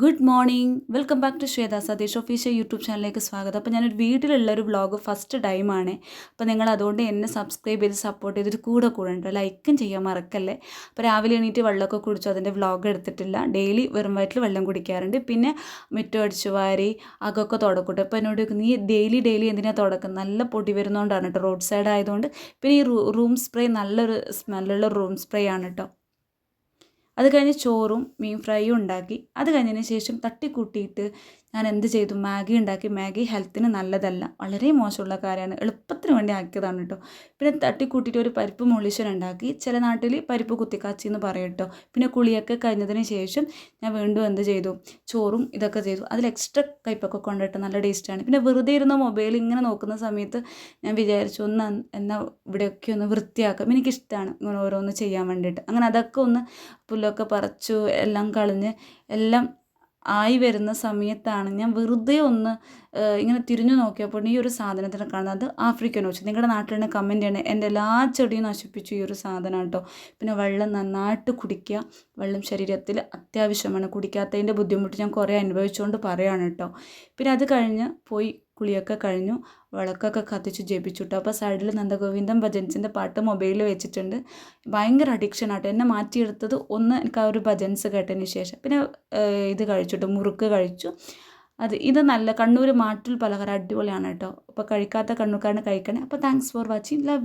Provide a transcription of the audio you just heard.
Good morning. Welcome back to Shweta Satish official YouTube ചാനലിലേക്ക് സ്വാഗതം. അപ്പോൾ ഞാനൊരു വീട്ടിലുള്ളൊരു വ്ളോഗ് ഫസ്റ്റ് ടൈമാണ്. അപ്പോൾ നിങ്ങൾ അതുകൊണ്ട് എന്നെ സബ്സ്ക്രൈബ് ചെയ്ത് സപ്പോർട്ട് ചെയ്തിട്ട് കൂടെ ഉണ്ട്, ലൈക്കും ചെയ്യാൻ മറക്കല്ലേ. അപ്പോൾ രാവിലെ എണീറ്റ് വെള്ളമൊക്കെ കുടിച്ചു, അതിൻ്റെ വ്ളോഗ് എടുത്തിട്ടില്ല. ഡെയിലി വെറും വയറ്റിൽ വെള്ളം കുടിക്കാറുണ്ട്. പിന്നെ മുറ്റം അടിച്ചു വാരി അകൊക്കെ തുടക്കൂട്ടെ. അപ്പോൾ എന്നോട് നീ ഡെയിലി എന്തിനാണ് തുടക്കുന്നത്, നല്ല പൊടി വരുന്നതുകൊണ്ടാണ് കേട്ടോ, റോഡ് സൈഡ് ആയതുകൊണ്ട്. പിന്നെ ഈ റൂം സ്പ്രേ നല്ലൊരു സ്മെല്ലുള്ള റൂം സ്പ്രേ ആണ് കേട്ടോ. അത് കഴിഞ്ഞ് ചോറും മീൻ ഫ്രൈയും ഉണ്ടാക്കി. അത് കഴിഞ്ഞതിന് ശേഷം തട്ടിക്കൂട്ടിയിട്ട് ഞാൻ എന്ത് ചെയ്തു, മാഗി ഉണ്ടാക്കി. മാഗി ഹെൽത്തിന് നല്ലതല്ല, വളരെ മോശമുള്ള കാര്യമാണ്. എളുപ്പത്തിന് വേണ്ടി ആക്കിയതാണ് കേട്ടോ. പിന്നെ തട്ടിക്കൂട്ടിയിട്ട് ഒരു പരിപ്പ് മുളിശ്ശേരി ഉണ്ടാക്കി. ചില നാട്ടിൽ പരിപ്പ് കുത്തിക്കാച്ചി എന്ന് പറയും കേട്ടോ. പിന്നെ കുളിയൊക്കെ കഴിഞ്ഞതിന് ശേഷം ഞാൻ വീണ്ടും എന്ത് ചെയ്തു, ചോറും ഇതൊക്കെ ചെയ്തു. അതിൽ എക്സ്ട്രാ കയ്പ്പൊക്കെ കൊണ്ടിട്ട് നല്ല ടേസ്റ്റാണ്. പിന്നെ വെറുതെ ഇരുന്ന മൊബൈൽ ഇങ്ങനെ നോക്കുന്ന സമയത്ത് ഞാൻ വിചാരിച്ചു എന്നാൽ ഇവിടെയൊക്കെ ഒന്ന് വൃത്തിയാക്കാം. എനിക്കിഷ്ടമാണ് ഇങ്ങനെ ഓരോന്ന് ചെയ്യാൻ വേണ്ടിയിട്ട്. അങ്ങനെ അതൊക്കെ ഒന്ന് പുല്ലൊക്കെ പറിച്ചു എല്ലാം കളഞ്ഞ് എല്ലാം ആയി വരുന്ന സമയത്താണ് ഞാൻ വെറുതെ ഒന്ന് ഇങ്ങനെ തിരിഞ്ഞു നോക്കിയപ്പോൾ ഈ ഒരു സാധനത്തിനെ കാണുന്നത്. അത് ആഫ്രിക്കൻ ഓച്ച്. നിങ്ങളുടെ നാട്ടിലെ കമൻറ്റ് ചെയ്യണേ. എൻ്റെ എല്ലാ ചെടിയും നശിപ്പിച്ചു ഈ ഒരു സാധനം കേട്ടോ. പിന്നെ വെള്ളം നന്നായിട്ട് കുടിക്കുക. വെള്ളം ശരീരത്തിൽ അത്യാവശ്യമാണ്. കുടിക്കാത്തതിൻ്റെ ബുദ്ധിമുട്ട് ഞാൻ കുറേ അനുഭവിച്ചുകൊണ്ട് പറയുകയാണ് കേട്ടോ. പിന്നെ അത് കഴിഞ്ഞ് പോയി കുളിയൊക്കെ കഴിഞ്ഞു, വിളക്കൊക്കെ കത്തിച്ച് ജപിച്ചു കേട്ടോ. അപ്പോൾ സൈഡിൽ നന്ദഗോവിന്ദൻ ഭജൻസിൻ്റെ പാട്ട് മൊബൈലിൽ വെച്ചിട്ടുണ്ട്. ഭയങ്കര അഡിക്ഷൻ ആട്ടോ. എന്നെ മാറ്റിയെടുത്തത് ഒന്ന് എനിക്ക് ആ ഒരു ഭജൻസ് കേട്ടതിന് ശേഷം. പിന്നെ ഇത് കഴിച്ചിട്ട് മുറുക്ക് കഴിച്ചു. ഇത് നല്ല കണ്ണൂർ മാട്ടിൽ പലഹാരം അടിപൊളിയാണ് കേട്ടോ. അപ്പോൾ കഴിക്കാത്ത കണ്ണൂർക്കാരന് കഴിക്കണേ. അപ്പോൾ താങ്ക്സ് ഫോർ വാച്ചിങ്. ലവ്.